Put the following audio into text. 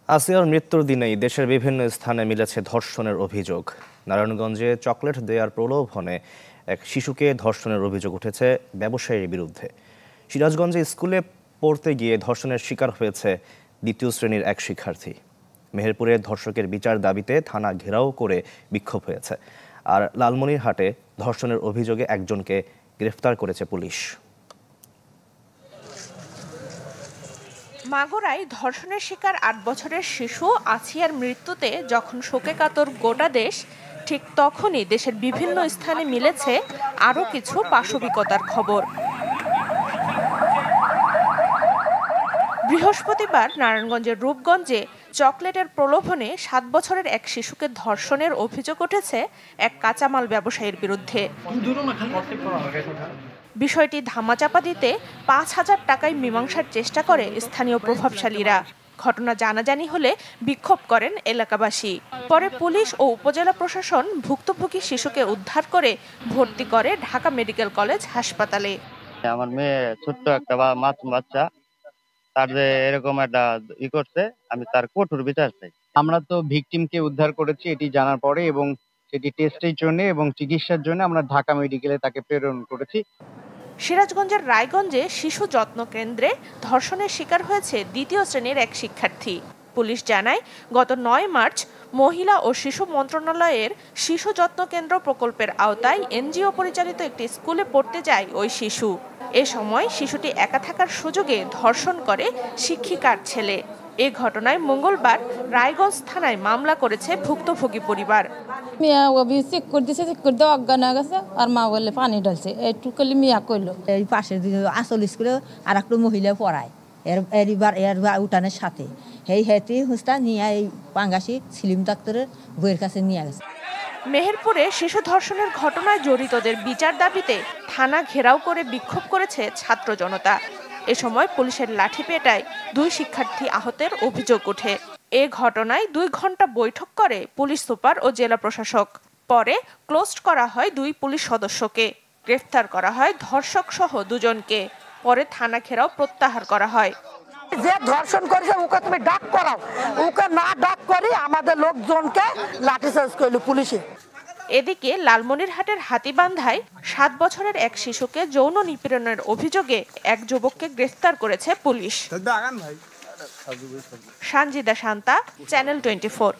আসিয়ার মৃত্যুর দিনেই দেশের বিভিন্ন স্থানে মিলেছে ধর্ষণের অভিযোগ। নারায়ণগঞ্জে চকলেট দেওয়ার প্রলোভনে এক শিশুকে ধর্ষণের অভিযোগ উঠেছে ব্যবসায়ীর বিরুদ্ধে। সিরাজগঞ্জে স্কুলে পড়তে গিয়ে ধর্ষণের শিকার হয়েছে দ্বিতীয় শ্রেণীর এক শিক্ষার্থী। মেহেরপুরে ধর্ষকের বিচার দাবিতে থানা ঘেরাও করে বিক্ষোভ হয়েছে। আর লালমনিরহাটে ধর্ষণের অভিযোগে একজনকে গ্রেফতার করেছে পুলিশ। মাগুরায় ধর্ষণের শিকার ৮ বছরের শিশু আসিয়ার মৃত্যুতে যখন শোকে কাতর গোটা দেশ, ঠিক তখনই দেশের বিভিন্ন স্থানে মিলেছে আরও কিছু পাশবিকতার খবর। বৃহস্পতিবার নারায়ণগঞ্জের রূপগঞ্জে চকলেটের প্রলোভনে ৭ বছরের এক শিশুকে ধর্ষণের অভিযোগ উঠেছে এক কাঁচামাল ব্যবসায়ীর বিরুদ্ধে। বিষয়টি ধামাচাপা দিতে ৫,০০০ টাকায় মীমাংসার চেষ্টা করে স্থানীয় প্রভাবশালীরা। ঘটনা জানাজানি হলে বিক্ষোভ করেন এলাকাবাসী। পরে পুলিশ ও উপজেলা প্রশাসন ভুক্তভোগী শিশুকে উদ্ধার করে ভর্তি করে ঢাকা মেডিকেল কলেজ হাসপাতালে। আমার মেয়ে ছোট্ট একটা মাসুম বাচ্চা, তার যে এরকম একটা করছে, আমি তার কঠোর বিচার চাই। আমরা তো ভিকটিমকে উদ্ধার করেছি এটি জানার পরে, এবং সেটি টেস্টের জন্য এবং চিকিৎসার জন্য আমরা ঢাকা মেডিকেলে তাকে প্রেরণ করেছি। সিরাজগঞ্জের রায়গঞ্জে শিশু যত্ন কেন্দ্রে ধর্ষণের শিকার হয়েছে দ্বিতীয় শ্রেণীর এক শিক্ষার্থী। পুলিশ জানায়, গত ৯ মার্চ মহিলা ও শিশু মন্ত্রণালয়ের শিশু যত্ন কেন্দ্র প্রকল্পের আওতায় এনজিও পরিচালিত একটি স্কুলে পড়তে যায় ওই শিশু। এ সময় শিশুটি একা থাকার সুযোগে ধর্ষণ করে শিক্ষিকার ছেলে। এ ঘটনায় মঙ্গলবার রায়গঞ্জ থানায় মামলা করেছে ভুক্তভোগী পরিবার। মিয়া চেক করে অজ্ঞান হয়ে গেছে, আর মা বললে পানি ঢালছে, একটু মিয়া কইলো। এই পাশের আসল স্কুলে আর একটু মহিলা পড়ায় এর উঠানের সাথে হেতি হুস্তা নিয়ে এই পাঙ্গাসি সিলিম ডাক্তারের বইয়ের কাছে নিয়ে গেছে। মেহেরপুরে শিশু ধর্ষণের ঘটনায় জড়িতদের বিচার দাবিতে থানা ঘেরাও করে বিক্ষোভ করেছে ছাত্র জনতা। এ সময় পুলিশের লাঠিপেটায় ২ শিক্ষার্থী আহতের অভিযোগ ওঠে। এ ঘটনায় ২ ঘন্টা বৈঠক করে পুলিশ সুপার ও জেলা প্রশাসক। পরে ক্লোজড করা হয় ২ পুলিশ সদস্যকে। গ্রেফতার করা হয় ধর্ষক সহ ২ জনকে। পরে থানা ঘেরাও প্রত্যাহার করা হয়। যে ধর্ষণ করেছে ওকে তুমি ডাক করাও, ওকে না ডাক করে আমাদের লোকজনকে লাঠিচার্জ করলো পুলিশে। এদিকে লালমনিরহাটের হাতীবান্ধায় ৭ বছরের এক শিশুকে যৌন নিপীড়নের অভিযোগে এক যুবককে গ্রেফতার করেছে পুলিশ। সানজিদা শান্তা, চ্যানেল 24।